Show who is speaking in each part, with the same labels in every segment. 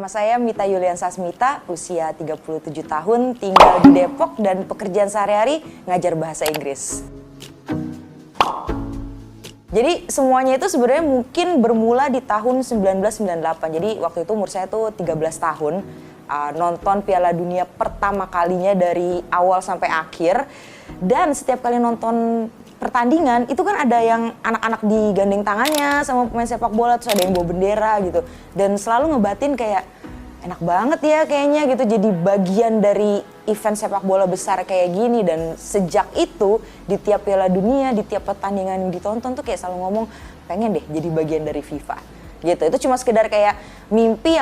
Speaker 1: Nama saya Mita Yulian Sasmita, usia 37 tahun, tinggal di Depok dan pekerjaan sehari-hari ngajar bahasa Inggris. Jadi semuanya itu sebenarnya mungkin bermula di tahun 1998. Jadi waktu itu umur saya tuh 13 tahun, nonton Piala Dunia pertama kalinya dari awal sampai akhir. Dan setiap kali nonton pertandingan itu kan ada yang anak-anak digandeng tangannya sama pemain sepak bola, terus ada yang bawa bendera gitu, dan selalu ngebatin kayak enak banget ya kayaknya gitu jadi bagian dari event sepak bola besar kayak gini. Dan sejak itu di tiap Piala Dunia, di tiap pertandingan yang ditonton tuh kayak selalu ngomong pengen deh jadi bagian dari FIFA gitu. Itu cuma sekedar kayak mimpi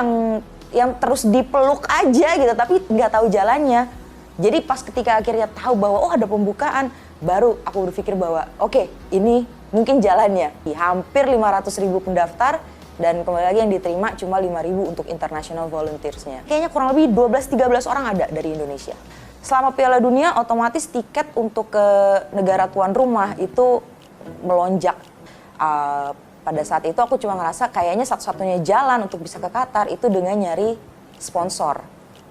Speaker 1: yang terus dipeluk aja gitu, tapi nggak tahu jalannya. Jadi pas ketika akhirnya tahu bahwa oh ada pembukaan, baru aku berpikir bahwa oke, ini mungkin jalannya. Hampir 500.000 pendaftar dan kembali lagi yang diterima cuma 5.000 untuk international volunteers-nya. Kayaknya kurang lebih 12-13 orang ada dari Indonesia. Selama Piala Dunia otomatis tiket untuk ke negara tuan rumah itu melonjak. Pada saat itu aku cuma ngerasa kayaknya satu-satunya jalan untuk bisa ke Qatar itu dengan nyari sponsor.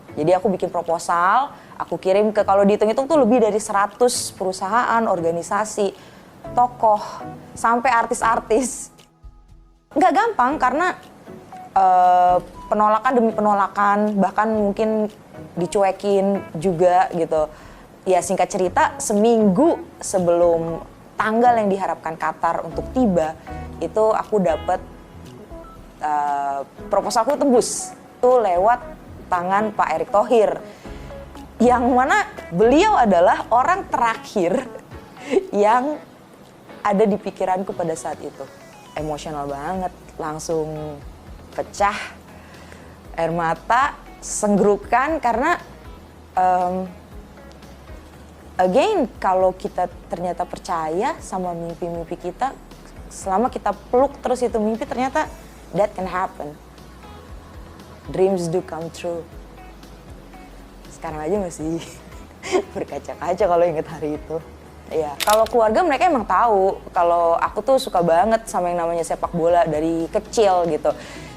Speaker 1: Jadi aku bikin proposal, aku kirim ke, kalau dihitung-hitung tuh lebih dari 100 perusahaan, organisasi, tokoh, sampai artis-artis. Nggak gampang karena penolakan demi penolakan, bahkan mungkin dicuekin juga gitu. Ya singkat cerita, seminggu sebelum tanggal yang diharapkan Qatar untuk tiba, itu aku dapat proposalku tembus. Itu lewat tangan Pak Erick Thohir, yang mana beliau adalah orang terakhir yang ada di pikiranku pada saat itu. Emosional banget, langsung pecah, air mata, senggrukan karena again, kalau kita ternyata percaya sama mimpi-mimpi kita, selama kita peluk terus itu mimpi, ternyata that can happen. Dreams do come true. Sekarang aja masih berkaca-kaca kalau inget hari itu. Ya, kalau keluarga mereka emang tahu kalau aku tuh suka banget sama yang namanya sepak bola dari kecil gitu.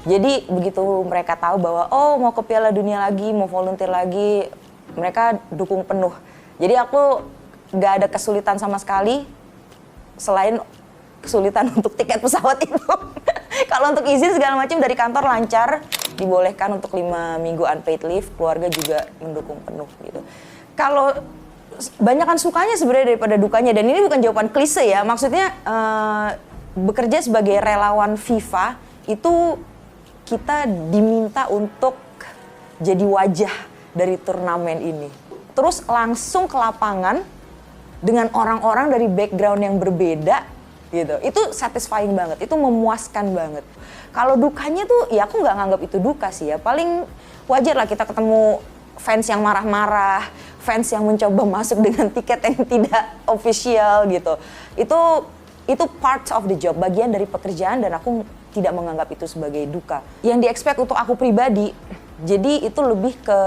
Speaker 1: Jadi begitu mereka tahu bahwa oh mau ke Piala Dunia lagi, mau volunteer lagi, mereka dukung penuh. Jadi aku nggak ada kesulitan sama sekali selain kesulitan untuk tiket pesawat itu. Kalau untuk izin segala macam dari kantor lancar, dibolehkan untuk 5 minggu unpaid leave, keluarga juga mendukung penuh gitu. Kalau banyakan sukanya sebenarnya daripada dukanya, dan ini bukan jawaban klise ya, maksudnya bekerja sebagai relawan FIFA itu kita diminta untuk jadi wajah dari turnamen ini. Terus langsung ke lapangan dengan orang-orang dari background yang berbeda gitu. Itu satisfying banget, itu memuaskan banget. Kalau dukanya tuh ya aku nggak nganggap itu duka sih ya. Paling wajar lah kita ketemu fans yang marah-marah, fans yang mencoba masuk dengan tiket yang tidak official gitu. Itu part of the job, bagian dari pekerjaan, dan aku tidak menganggap itu sebagai duka. Yang di-expect untuk aku pribadi, jadi itu lebih ke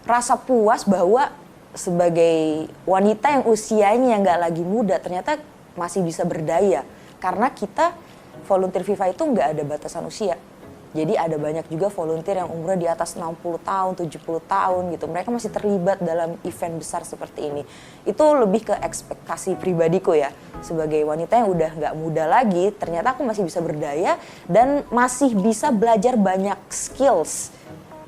Speaker 1: rasa puas bahwa sebagai wanita yang usianya nggak lagi muda, ternyata masih bisa berdaya. Karena kita volunteer FIFA itu nggak ada batasan usia. Jadi ada banyak juga volunteer yang umurnya di atas 60 tahun, 70 tahun gitu. Mereka masih terlibat dalam event besar seperti ini. Itu lebih ke ekspektasi pribadiku ya. Sebagai wanita yang udah nggak muda lagi, ternyata aku masih bisa berdaya dan masih bisa belajar banyak skills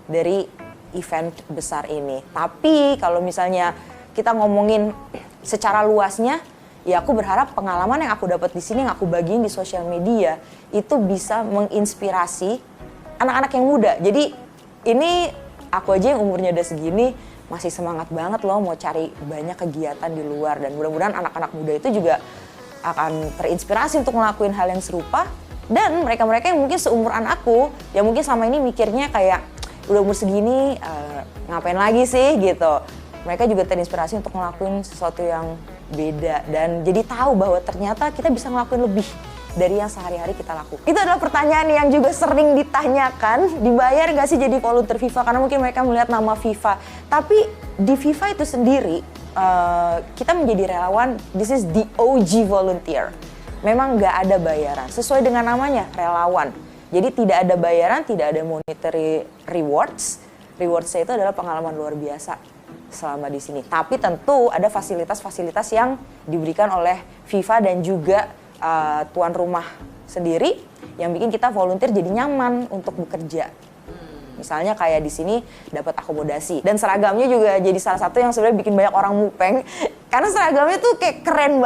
Speaker 1: dari event besar ini. Tapi kalau misalnya kita ngomongin secara luasnya, ya aku berharap pengalaman yang aku dapat di sini, yang aku bagiin di sosial media, itu bisa menginspirasi anak-anak yang muda. Jadi ini aku aja yang umurnya udah segini masih semangat banget loh mau cari banyak kegiatan di luar. Dan mudah-mudahan anak-anak muda itu juga akan terinspirasi untuk ngelakuin hal yang serupa. Dan mereka-mereka yang mungkin seumuran aku, yang mungkin selama ini mikirnya kayak udah umur segini ngapain lagi sih gitu. Mereka juga terinspirasi untuk ngelakuin sesuatu yang beda dan jadi tahu bahwa ternyata kita bisa ngelakuin lebih dari yang sehari-hari kita lakukan. Itu adalah pertanyaan yang juga sering ditanyakan, dibayar nggak sih jadi volunteer FIFA? Karena mungkin mereka melihat nama FIFA. Tapi di FIFA itu sendiri, kita menjadi relawan, this is the OG volunteer. Memang nggak ada bayaran, sesuai dengan namanya, relawan. Jadi tidak ada bayaran, tidak ada monetary rewards. Rewards-nya itu adalah pengalaman luar biasa selama di sini. Tapi tentu ada fasilitas-fasilitas yang diberikan oleh FIFA dan juga tuan rumah sendiri yang bikin kita volunteer jadi nyaman untuk bekerja. Misalnya kayak di sini dapat akomodasi dan seragamnya juga jadi salah satu yang sebenarnya bikin banyak orang mupeng karena seragamnya tuh kayak keren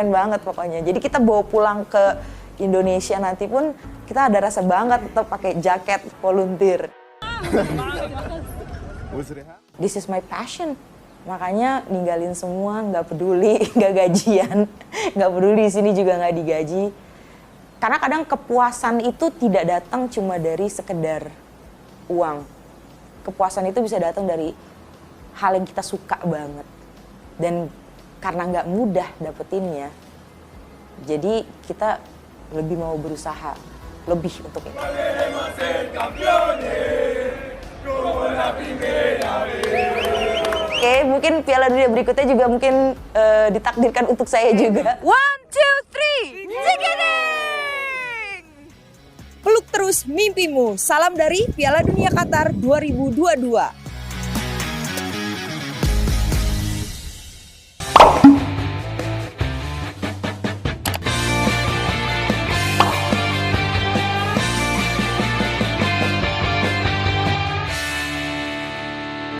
Speaker 1: banget pokoknya. Jadi kita bawa pulang ke Indonesia nanti pun kita ada rasa bangga tetap pakai jaket volunteer. This is my passion. Makanya ninggalin semua, nggak peduli, nggak gajian, nggak peduli di sini juga nggak digaji. Karena kadang kepuasan itu tidak datang cuma dari sekedar uang. Kepuasan itu bisa datang dari hal yang kita suka banget. Dan karena nggak mudah dapetinnya, jadi kita lebih mau berusaha lebih untuk itu. Oke, mungkin Piala Dunia berikutnya juga mungkin ditakdirkan untuk saya juga.
Speaker 2: 1, 2, 3, ticketing! Peluk terus mimpimu. Salam dari Piala Dunia Qatar 2022.